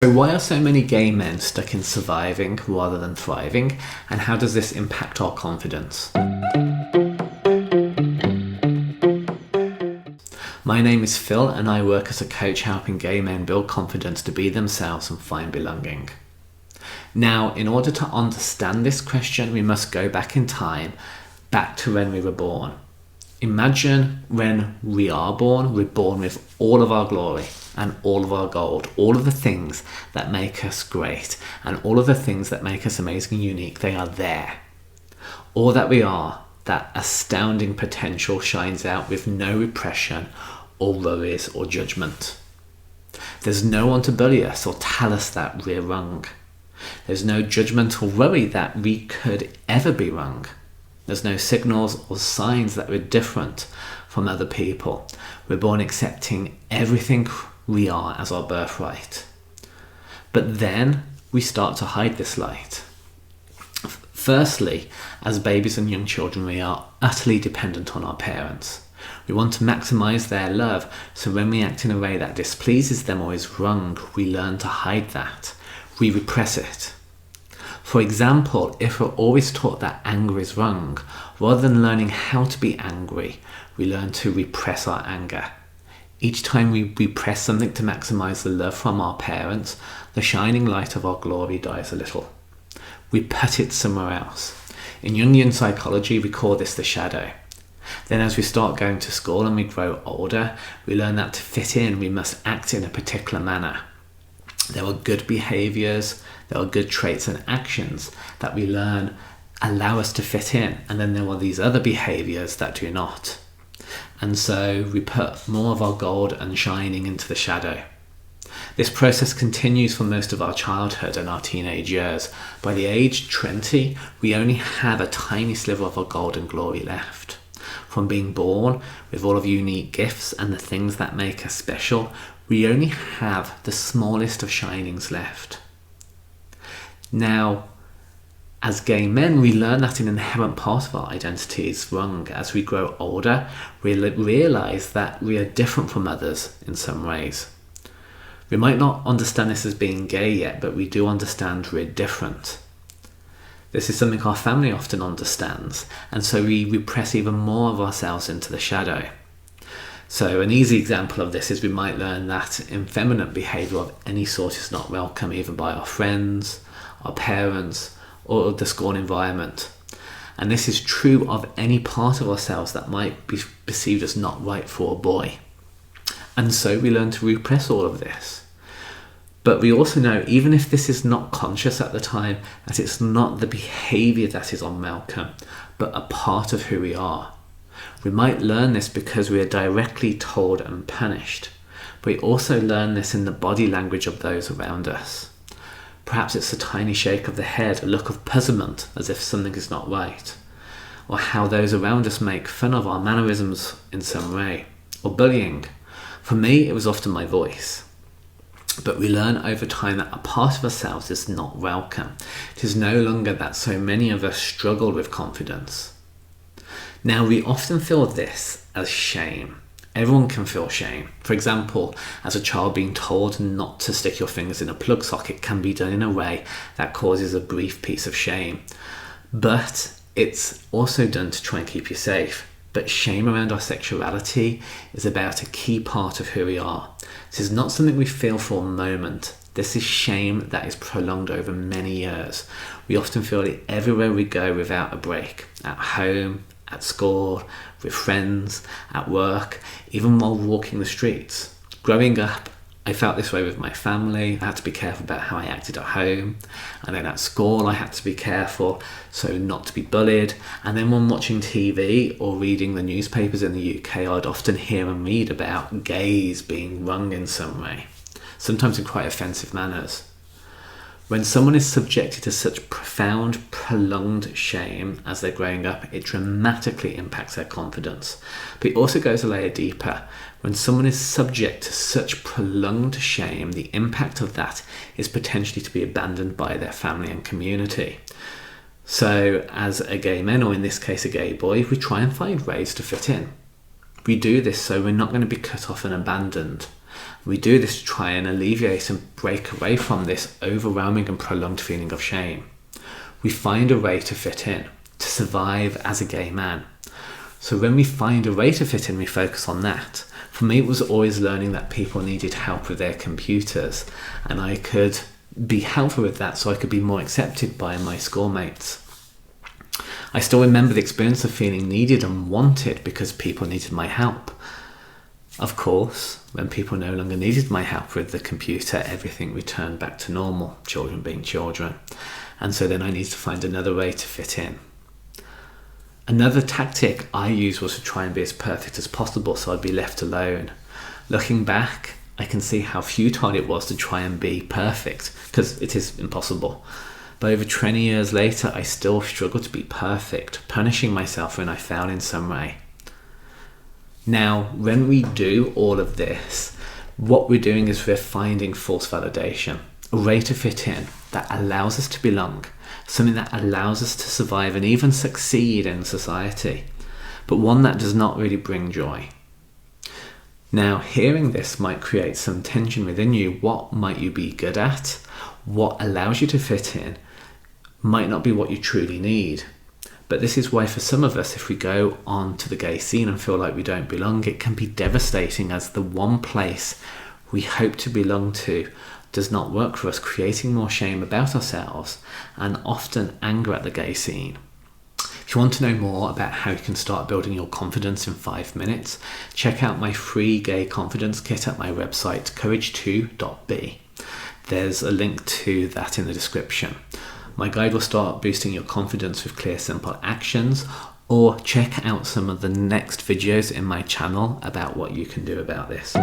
So why are so many gay men stuck in surviving rather than thriving, and how does this impact our confidence? My name is Phil and I work as a coach helping gay men build confidence to be themselves and find belonging. Now, in order to understand this question, we must go back in time, back to when we were born. Imagine when we are born, we're born with all of our glory and all of our gold, all of the things that make us great and all of the things that make us amazing and unique, they are there. All that we are, that astounding potential shines out with no repression or worries or judgment. There's no one to bully us or tell us that we're wrong. There's no judgment or worry that we could ever be wrong. There's no signals or signs that we're different from other people. We're born accepting everything we are as our birthright. But then we start to hide this light. Firstly, as babies and young children, we are utterly dependent on our parents. We want to maximize their love, so when we act in a way that displeases them or is wrong, we learn to hide that. We repress it. For example, if we're always taught that anger is wrong, rather than learning how to be angry, we learn to repress our anger. Each time we repress something to maximize the love from our parents, the shining light of our glory dies a little. We put it somewhere else. In Jungian psychology, we call this the shadow. Then as we start going to school and we grow older, we learn that to fit in, we must act in a particular manner. There are good behaviors, there are good traits and actions that we learn allow us to fit in, and then there are these other behaviors that do not. And so we put more of our gold and shining into the shadow. This process continues for most of our childhood and our teenage years. By the age 20, we only have a tiny sliver of our gold and glory left. From being born with all of unique gifts and the things that make us special, we only have the smallest of shinings left. Now, as gay men, we learn that an inherent part of our identity is wrong. As we grow older, we realize that we are different from others in some ways. We might not understand this as being gay yet, but we do understand we're different. This is something our family often understands, and so we repress even more of ourselves into the shadow. So an easy example of this is we might learn that effeminate behaviour of any sort is not welcome either by our friends, our parents, or the school environment. And this is true of any part of ourselves that might be perceived as not right for a boy. And so we learn to repress all of this. But we also know, even if this is not conscious at the time, that it's not the behaviour that is unwelcome, but a part of who we are. We might learn this because we are directly told and punished, but we also learn this in the body language of those around us. Perhaps it's a tiny shake of the head, a look of puzzlement as if something is not right, or how those around us make fun of our mannerisms in some way, or bullying. For me, it was often my voice. But we learn over time that a part of ourselves is not welcome. It is no longer that so many of us struggle with confidence. Now, we often feel this as shame. Everyone can feel shame. For example, as a child, being told not to stick your fingers in a plug socket can be done in a way that causes a brief piece of shame. But it's also done to try and keep you safe. But shame around our sexuality is about a key part of who we are. This is not something we feel for a moment. This is shame that is prolonged over many years. We often feel it everywhere we go without a break. At home, at school, with friends, at work, even while walking the streets. Growing up, I felt this way with my family. I had to be careful about how I acted at home. And then at school, I had to be careful so not to be bullied. And then when watching TV or reading the newspapers in the UK, I'd often hear and read about gays being wrong in some way, sometimes in quite offensive manners. When someone is subjected to such profound, prolonged shame as they're growing up, it dramatically impacts their confidence. But it also goes a layer deeper. When someone is subject to such prolonged shame, the impact of that is potentially to be abandoned by their family and community. So as a gay man, or in this case a gay boy, we try and find ways to fit in. We do this so we're not going to be cut off and abandoned. We do this to try and alleviate and break away from this overwhelming and prolonged feeling of shame. We find a way to fit in, to survive as a gay man. So when we find a way to fit in, we focus on that. For me, it was always learning that people needed help with their computers, and I could be helpful with that so I could be more accepted by my schoolmates. I still remember the experience of feeling needed and wanted because people needed my help. Of course, when people no longer needed my help with the computer, everything returned back to normal, children being children. And so then I needed to find another way to fit in. Another tactic I used was to try and be as perfect as possible so I'd be left alone. Looking back, I can see how futile it was to try and be perfect, because it is impossible. But over 20 years later, I still struggle to be perfect, punishing myself when I fail in some way. Now, when we do all of this, what we're doing is we're finding false validation, a way to fit in that allows us to belong, something that allows us to survive and even succeed in society, but one that does not really bring joy. Now, hearing this might create some tension within you. What might you be good at? What allows you to fit in might not be what you truly need. But this is why for some of us, if we go on to the gay scene and feel like we don't belong, it can be devastating, as the one place we hope to belong to does not work for us, creating more shame about ourselves and often anger at the gay scene. If you want to know more about how you can start building your confidence in 5 minutes, check out my free gay confidence kit at my website, courage2.be. There's a link to that in the description. My guide will start boosting your confidence with clear, simple actions, or check out some of the next videos in my channel about what you can do about this.